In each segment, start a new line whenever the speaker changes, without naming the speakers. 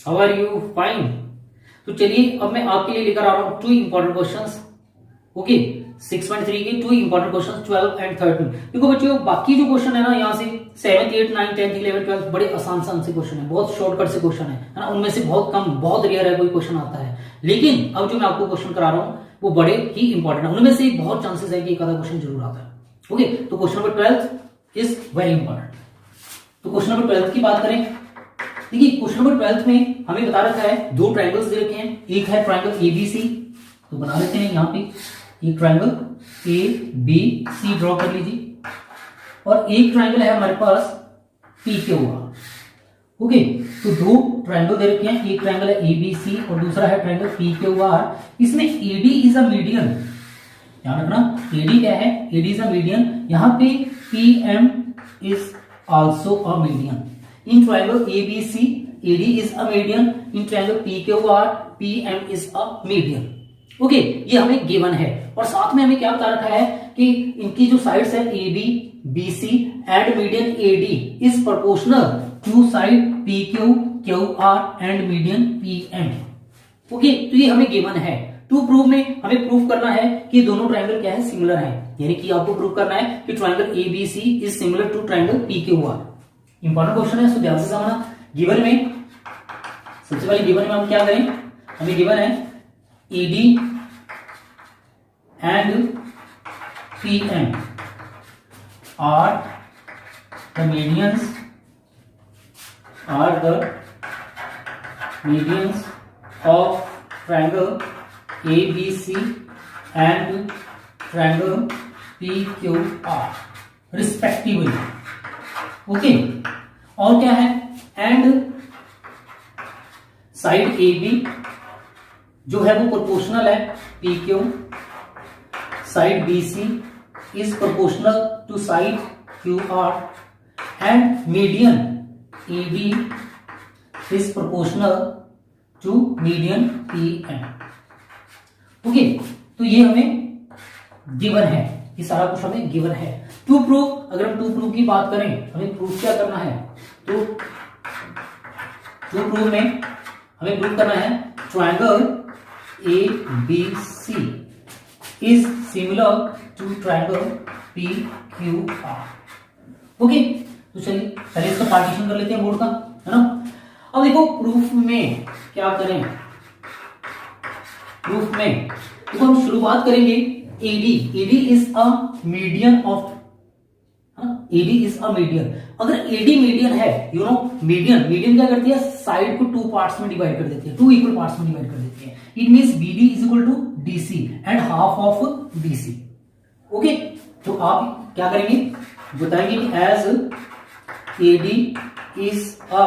How are you? Fine. तो चलिए अब मैं आपके लिए लेकर आ रहा हूं 2 इंपॉर्टेंट क्वेश्चंस। ओके, 6.3 के 2 इंपॉर्टेंट क्वेश्चंस 12 एंड 13। देखो बच्चों, बाकी जो क्वेश्चन है ना यहाँ से 7th 8th 9th 10th 11th 12th बड़े आसान से क्वेश्चन है, बहुत शॉर्टकट से क्वेश्चन है ना, उनमें से बहुत कम, बहुत रेयर है कोई क्वेश्चन आता है। लेकिन अब जो मैं आपको क्वेश्चन करा रहा हूँ वो बड़े ही इंपॉर्टेंट है, उनमें से बहुत चांसेस है कि एक आधा क्वेश्चन जरूर आता है। ओके, तो question number 12 is very important. तो क्वेश्चन नंबर 12 की बात करें, देखिए क्वेश्चन नंबर 12 में हमें बता रखा है 2 ट्रायंगल्स दे रखे हैं। एक है ट्रायंगल एबीसी, तो बना लेते हैं यहाँ पे एक ट्रायंगल एबीसी ड्रॉ कर लीजिए, और एक ट्रायंगल है हमारे पास पीक्यूआर। ओके, तो 2 ट्रायंगल दे रखे हैं, एक ट्रायंगल है एबीसी और दूसरा है ट्रायंगल पीक्यूआर। इसमें एडी इज अ मीडियन, ध्यान रखना एडी क्या है, एडी इज अ मीडियन। यहाँ पे PM is also a median. In triangle ABC, AD is a median. In triangle PQR, PM is a median. Okay, ये हमें given है, और साथ में हमें क्या बता रखा है कि इनकी जो साइड्स है AB, BC and median AD is proportional to side PQ, QR and median PM। Okay, तो ये हमें गिवन है। टू प्रूव में हमें प्रूव करना है कि दोनों ट्रायंगल क्या है, सिमिलर है, यानी कि आपको प्रूव करना है कि triangle ABC is similar to triangle PQR। Important question है, सो ध्यान से समझना। गिवन में सबसे पहले गिवन में हम क्या करें, हमें गिवन है ED and PM are the medians of triangle ABC and triangle PQR respectively। Okay, और क्या है, एंड साइड AB जो है वो प्रोपोर्शनल है PQ, side BC is proportional to side QR and median ED is proportional to median PM। Okay, तो ये हमें गिवन है, ये सारा कुछ हमें गिवन है। टू प्रूफ, अगर हम टू प्रूफ की बात करें, हमें प्रूफ क्या करना है, तो टू प्रूफ में हमें प्रूफ करना है triangle ABC is similar to triangle PQR। Okay, तो चलिए पहले इसका पार्टीशन कर लेते हैं बोर्ड का, है ना। अब देखो प्रूफ में क्या करें, प्रूफ में देखो हम शुरुआत करेंगे AD is a median of, AD is a median. अगर AD मीडियन है, यू नो मीडियन क्या करती है, साइड को 2 पार्ट्स में डिवाइड कर देती है, 2 इक्वल पार्ट्स में डिवाइड कर देती है। It means BD is equal to DC and half of BC। Okay, तो आप क्या करेंगे, बताएंगे कि as AD is a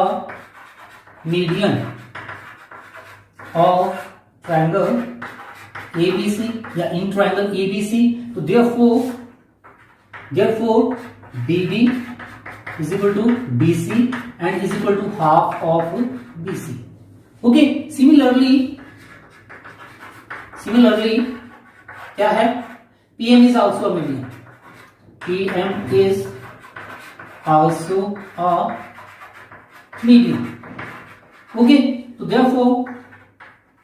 median of triangle ABC या इन ट्रायंगल ABC, तो therefore BD is equal to DC and is equal to half of BC। Okay, similarly क्या है, PM is also a median, PM is also a median। Okay, तो therefore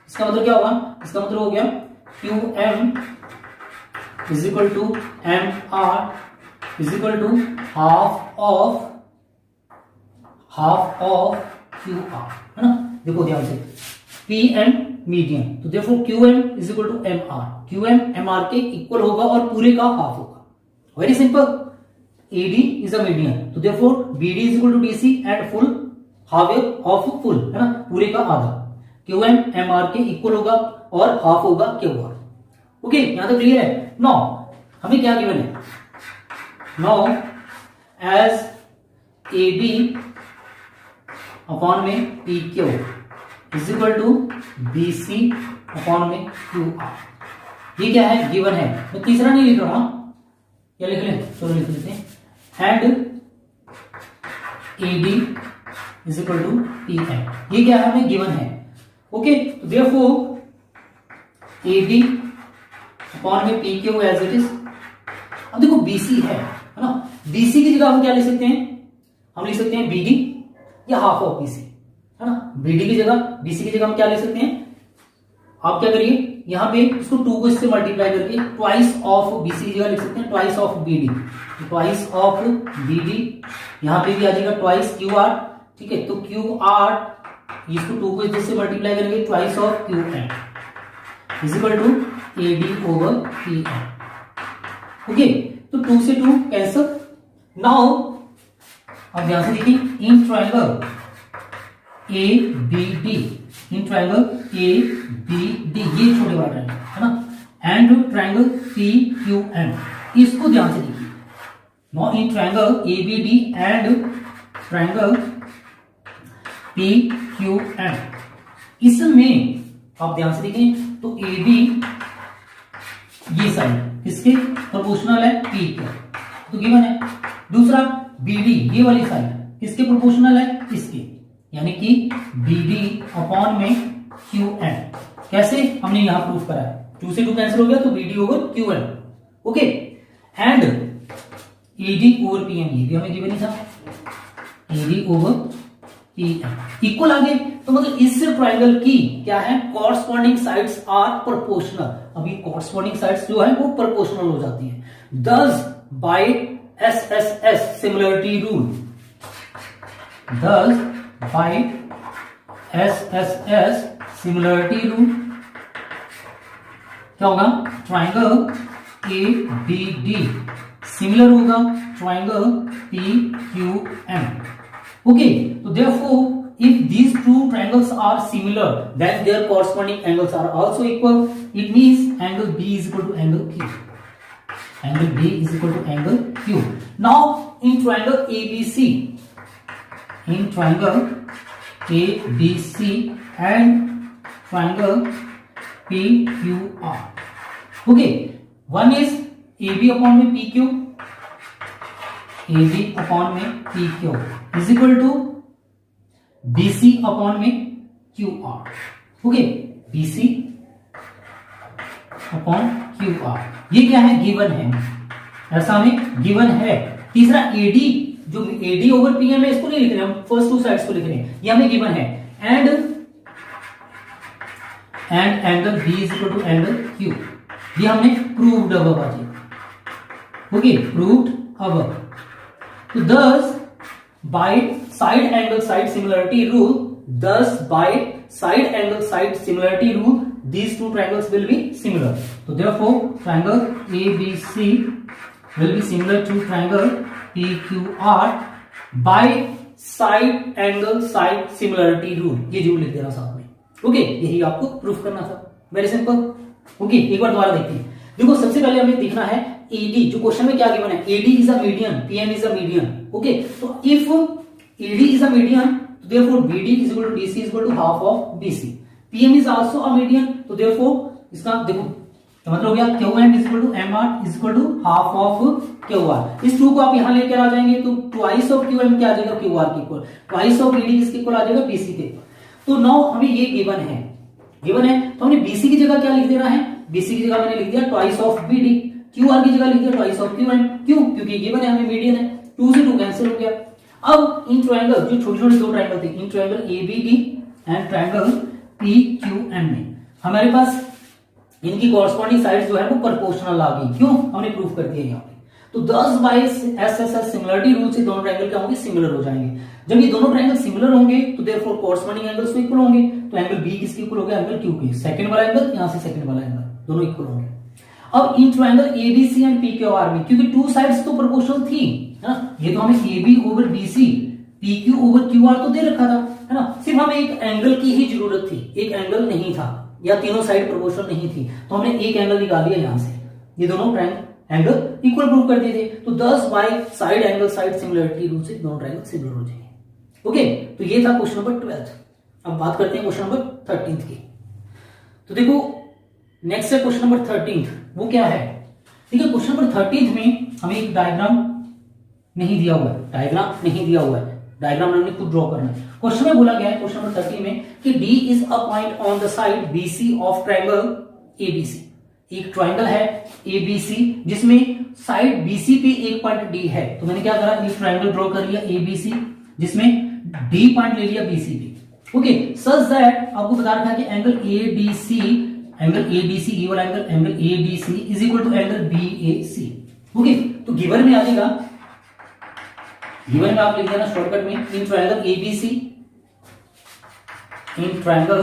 इसका मतलब क्या होगा, इसका मतलब हो गया QM is equal to MR is equal to half of QR, है ना। देखो ध्यान से, PM मीडियन, तो देखो QM is equal to MR, QM MR के इक्वल होगा और पूरे का हाफ होगा। Very simple, AD is a median, तो therefore BD is equal to DC and full half of full, है ना, पूरे का आधा। QM MR के इक्वल होगा और हाफ होगा QR। ओके, यहां तक क्लियर है। नाउ हमें क्या गिवन है, नाउ एज AB अपॉन में PQ is equal to BC upon में QR। ये क्या है, गिवन है। मैं तीसरा नहीं लिख रहा, क्या लिख लें, चलो लिख लेते हैं, and AD is equal to PM। ये क्या है, हमें गिवन है। ओके, तो therefore AB अपॉन में PQ एज इट इज। अब देखो BC है ना, BC की जगह हम क्या लिख सकते हैं, हम लिख सकते हैं BD या हाफ ऑफ BC। है ना। बीडी की जगह बीसी की जगह हम क्या ले सकते हैं, आप क्या करिए यहां पे इसको 2 को इससे मल्टीप्लाई करके ट्वाइस ऑफ बीसी की जगह लिख सकते हैं twice of BD, twice of BD, यहां पे भी आ जाएगा ट्वाइस क्यू आर, ठीक है। तो क्यू आर इसको 2 को इससे मल्टीप्लाई करेंगे twice of Q N is equal to AD over P N. Okay, तो 2 से 2 कैंसल। नाउ अब ध्यान से देखिए in triangle A B D, in triangle A B D, ये छोटे वाला ट्रायंगल है ना, and triangle P Q M, इसको ध्यान से देखिए। Now in triangle A B D and triangle P Q M, इसमें आप ध्यान से देखें तो ए बी ये साइड किसके प्रोपोर्शनल है, पी के, तो गिवन है। दूसरा बी डी ये वाली साइड किसके प्रोपोर्शनल है, इसके, यानी कि बी डी अपॉन में क्यू एन। कैसे, हमने यहां प्रूफ करा है, 2 से 2 कैंसिल हो गया तो B D over Q N. Okay, and A D over P M, ये भी हमें गिवन ही था, A D over P M equal आ गए। तो मतलब इस ट्रायंगल की क्या है, कॉरस्पॉन्डिंग साइड्स आर प्रोपोर्शनल। अभी कॉरस्पॉन्डिंग साइड्स जो है वो प्रोपोर्शनल हो जाती है। Thus by S S S similarity rule, thus by S S S similarity rule क्या होगा, triangle A B D similar होगा triangle P Q M. Okay, तो therefore if these two triangles are similar then their corresponding angles are also equal. It means angle B is equal to angle Q, angle B is equal to angle Q. Now in triangle ABC, in triangle ABC and triangle PQR, okay, one is AB upon में PQ, AB upon में PQ is equal to BC upon में QR। Okay, BC upon QR, ये क्या है, given है, ऐसा हमें given है। तीसरा AD, जो AD ओवर PM है इसको नहीं लिख रहे हम, फर्स्ट 2 साइड्स को लिख रहे हैं, ये हमें गिवन है। And angle B is equal to angle Q, ये हमने प्रूव्ड अबव आज। Okay, proved above. तो thus by side angle side similarity rule, thus by side angle side similarity rule these two triangles will be similar. So therefore triangle ABC will be similar to triangle PQR by side angle side similarity rule. ये जरूर लिख देना साथ में। Okay, यही आपको proof करना था, वेरी सिंपल। ओके, एक बार दोबारा देखते हैं। देखो सबसे पहले हमें देखना है AD, जो क्वेश्चन में क्या गिवन है, AD is a median, PM is a median. Okay, तो if AD is a median, तो therefore BD is equal to DC is equal to half of BC. PM is also a median, तो therefore इसका देखो तो मतलब हो गया QM is equal to MR is equal to half of QR। इस 2 को आप यहां लेकर आ जाएंगे तो twice of QM क्या आ जाएगा, QR के इक्वल, twice of BD किसके इक्वल आ जाएगा, BC के इक्वल। तो नाउ हमें ये गिवन है, तो हमने BC की जगह क्या लिख देना है, BC की जगह मैंने लिख दिया twice of BD, QR की जगह लिख दिया twice of QM। क्यों, क्योंकि गिवन है हमें मीडियन है, 2 से 2 कैंसिल हो गया। अब इन ट्रायंगल, जो छोटे छोटे 2 ट्रायंगल थे, in triangle ABD and triangle PQM में हमारे पास इनकी कॉरस्पॉन्डिंग साइड्स जो है वो प्रोपोर्शनल आ गई। क्यों, हमने प्रूफ कर दिया यहाँ पे। तो 10 बाय एसएसएस सिमिलरिटी रूल से दोनों ट्रायंगल क्या होंगे, सिमिलर हो जाएंगे। जब ये दोनों ट्रायंगल सिमिलर होंगे तो देयरफॉर कॉरस्पॉन्डिंग एंगल्स तो इक्वल होंगे। तो एंगल बी किसके इक्वल हो गया, एंगल क्यू के। सेकंड वाला एंगल, यहां से सेकंड वाला एंगल, दोनों इक्वल होंगे। अब इन ट्रायंगल एबीसी एंड पीक्यूआर में, क्योंकि 2 साइड्स तो प्रोपोर्शनल थी, है ना, ये तो हमें AB over BC, PQ over QR तो दे रखा था, है ना, सिर्फ हमें एक एंगल की ही जरूरत थी, एक एंगल नहीं था, या तीनों साइड प्रोपोर्शनल नहीं थी, तो हमने एक एंगल निकाल लिया यहां से, ये दोनों एंगल इक्वल प्रूव कर दिए थे। तो 10 by side angle side similarity rule से दोनों ट्रायंगल सिमिलर हो जाएंगे। ओके, तो ये था क्वेश्चन नंबर 12। अब बात करते हैं क्वेश्चन नंबर 13 की। तो देखो नेक्स्ट है क्वेश्चन नंबर 13, वो क्या है, ठीक है। क्वेश्चन नंबर 13 में हमें एक डायग्राम नहीं दिया हुआ है, डायग्राम हमने खुद ड्रॉ करना है। क्वेश्चन में बोला गया है क्वेश्चन नंबर 13 में कि D is a point on the side BC of triangle ABC। एक ट्रायंगल है ABC जिसमें साइड BC पे एक पॉइंट D है। तो मैंने क्या करा, एक ट्रायंगल ड्रॉ कर लिया ABC जिसमें D पॉइंट ले लिया BC पे। ओके, सच दैट आपको बता रखा है कि एंगल एडीसी ये वाला angle ADC is equal to angle BAC. Okay, तो गिवन में आ जाएगा, गिवन में आप लिख देना शॉर्टकट में, in triangle ABC, in triangle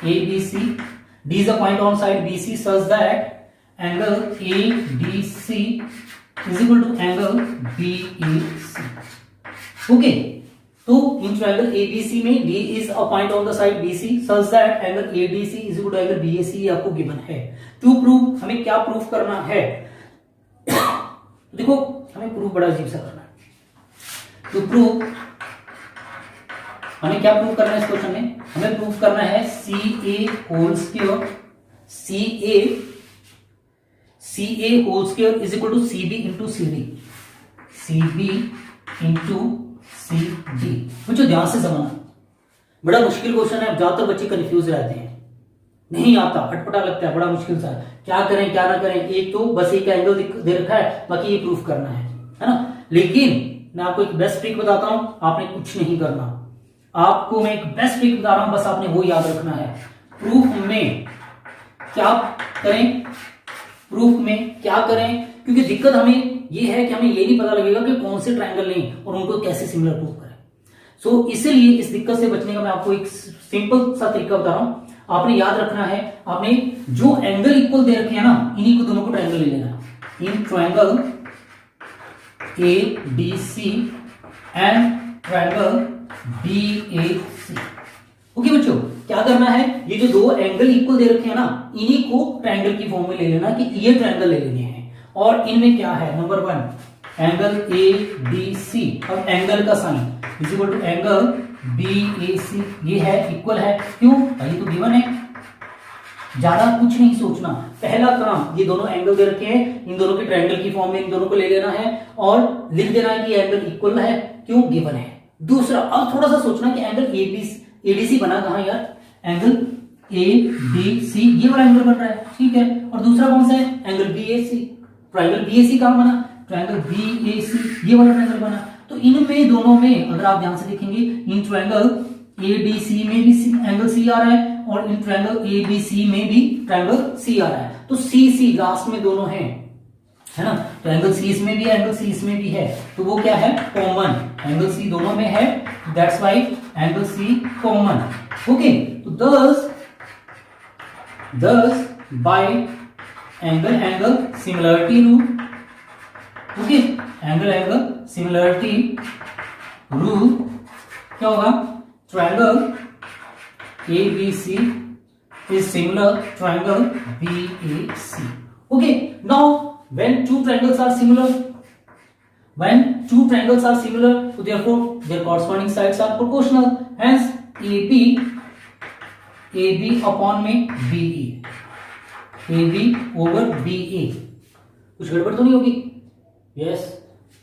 ABC D is a point on side BC such that angle ADC is equal to angle BAC. Okay, तो इन ट्रायंगल एबीसी में D is a point on the side BC such that angle ADC is equal to angle BAC आपको given है। To prove, हमें क्या proof करना है? देखो हमें प्रूफ बड़ा अजीब सा करना है। तो प्रूफ हमें क्या प्रूफ करना है इस क्वेश्चन में? हमें प्रूफ करना है C A whole square, C A whole square is equal to C B into C D, C B into C D. मुझे ध्यान से समझना, बड़ा मुश्किल क्वेश्चन है। ज्यादातर बच्चे कंफ्यूज रहते हैं, नहीं आता, अटपटा लगता है, बड़ा मुश्किल सा है, क्या करें क्या ना करें। एक तो बस एक एंगल दे रखा है, बाकी ये प्रूफ करना है ना। लेकिन मैं आपको एक बेस्ट ट्रिक बताता हूं, आपने कुछ नहीं करना, आपको मैं एक बेस्ट ट्रिक बता रहा हूं, बस आपने वो याद रखना है। प्रूफ में क्या करें, प्रूफ में क्या करें, क्योंकि दिक्कत हमें ये है कि हमें ये नहीं पता लगेगा कि कौन से ट्रायंगल लें और उनको कैसे सिमिलर प्रूफ करें। सो इसलिए इस दिक्कत से बचने का मैं आपको एक सिंपल सा तरीका बता रहा हूं। आपने याद रखना है, आपने जो एंगल इक्वल दे रखे हैं ना, इन्हीं को दोनों को ट्रायंगल ले लेना है। In triangle A D C and triangle B A C. Okay बच्चों, क्या करना है, ये जो दो एंगल इक्वल दे रखे हैं ना, इन्हीं को ट्रायंगल की फॉर्म में ले लेना कि ये ट्रायंगल ले लेने हैं। और इनमें क्या है, number 1 angle A D C, अब एंगल का sine is equal to angle B A C, ये है इक्वल है, क्यों भाई तो गिवन है, ज्यादा कुछ नहीं सोचना। पहला काम, ये दोनों एंगल दे रखे हैं, इन दोनों के ट्रायंगल की फॉर्म में इन दोनों को ले लेना है और लिख देना है कि एंगल इक्वल है, क्यों गिवन है। दूसरा, अब थोड़ा सा सोचना कि एंगल एडीसी बना कहां यार, एंगल ए डी सी ये वाला एंगल बन रहा है, ठीक है। और दूसरा कौन सा है, एंगल बीएसी, ट्रायंगल बीएसी कहां बना, ट्रायंगल बीएसी ये वाला ट्रायंगल बना। तो इनमें दोनों में अगर आप ध्यान से देखेंगे, इन ट्रायंगल एडीसी में भी एंगल सी आ रहा है और इन ट्रायंगल एबीसी में भी ट्रायंगल सी आ रहा है। तो सी सी लास्ट में दोनों हैं, है ना। तो एंगल सी इसमें भी है, एंगल सी इसमें भी है, तो वो क्या है, कॉमन। एंगल सी दोनों में है, that's why angle C common. Okay, तो thus by angle similarity rule, okay, angle similarity rule क्या होगा, triangle ABC is similar triangle BAC. Okay, now when two triangles are similar, so therefore their corresponding sides are proportional. Hence AB upon में BE, AB over BA। कुछ गड़बड़ तो नहीं होगी? Yes,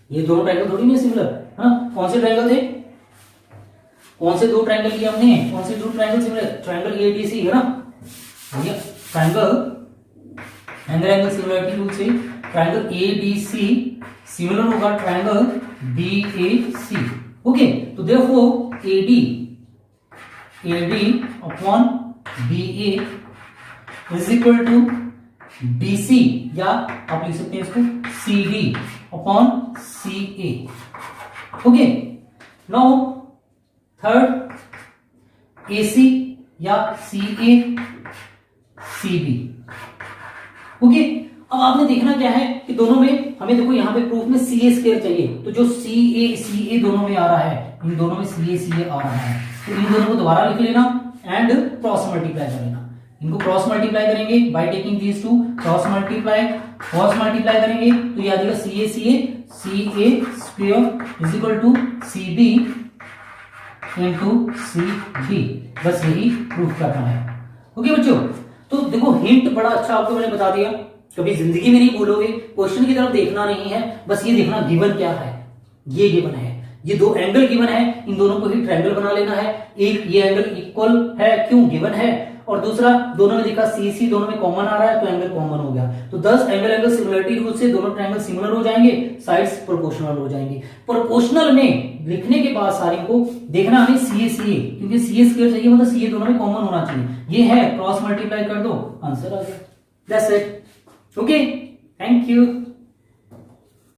ये दोनों ट्रायंगल थोड़ी नहीं सिमिलर, हाँ। कौन से ट्रायंगल थे, कौन से दो ट्रायंगल लिए हमने, कौन से दो ट्रायंगल सिमिलर, ट्रायंगल एडीसी है ना, भैया एंगल सिमिलरिटी रूल से ट्रायंगल एडीसी सिमिलर होगा ट्रायंगल बीएसी। ओके, तो therefore AD upon BA is equal to BC, या आप लिख सकते हैं इसको CD upon CA. Okay, now third AC या CA CB। ओके, अब आपने देखना क्या है कि दोनों में हमें देखो यहां पे प्रूफ में CA स्क्वायर चाहिए, तो जो CA दोनों में आ रहा है, इन दोनों में CA आ रहा है, तो इन दोनों को दोबारा लिख लेना एंड क्रॉस मल्टीप्लाई कर लेना। इनको क्रॉस मल्टीप्लाई करेंगे by taking these two, cross multiply करेंगे तो ये आ जाएगा CA square is equal to CB into CD। बस यही प्रूफ करना है। ओके बच्चों, तो देखो हिंट बड़ा अच्छा आपको मैंने बता दिया, कभी जिंदगी में नहीं भूलोगे, क्वेश्चन की तरफ देखना नहीं है, बस ये देखना गिवन क्या है, ये गिवन है, ये दो एंगल गिवन है, इन दोनों को ही ट्रायंगल बना लेना है। एक ये एंगल इक्वल है, क्यों गिवन है, और दूसरा दोनों में लिखा CC, दोनों में कॉमन आ रहा है तो एंगल कॉमन हो गया। तो 10 एंगल सिमिलरिटी रूल से दोनों ट्रायंगल सिमिलर हो जाएंगे, साइड्स प्रोपोर्शनल हो जाएंगी। प्रोपोर्शनल में लिखने के बाद सारी को देखना हमें CA क्योंकि CA स्क्वायर चाहिए, मतलब CA दोनों में कॉमन होना चाहिए। ये है, क्रॉस मल्टीप्लाई कर दो, आंसर आ गया। That's it. Okay, thank you.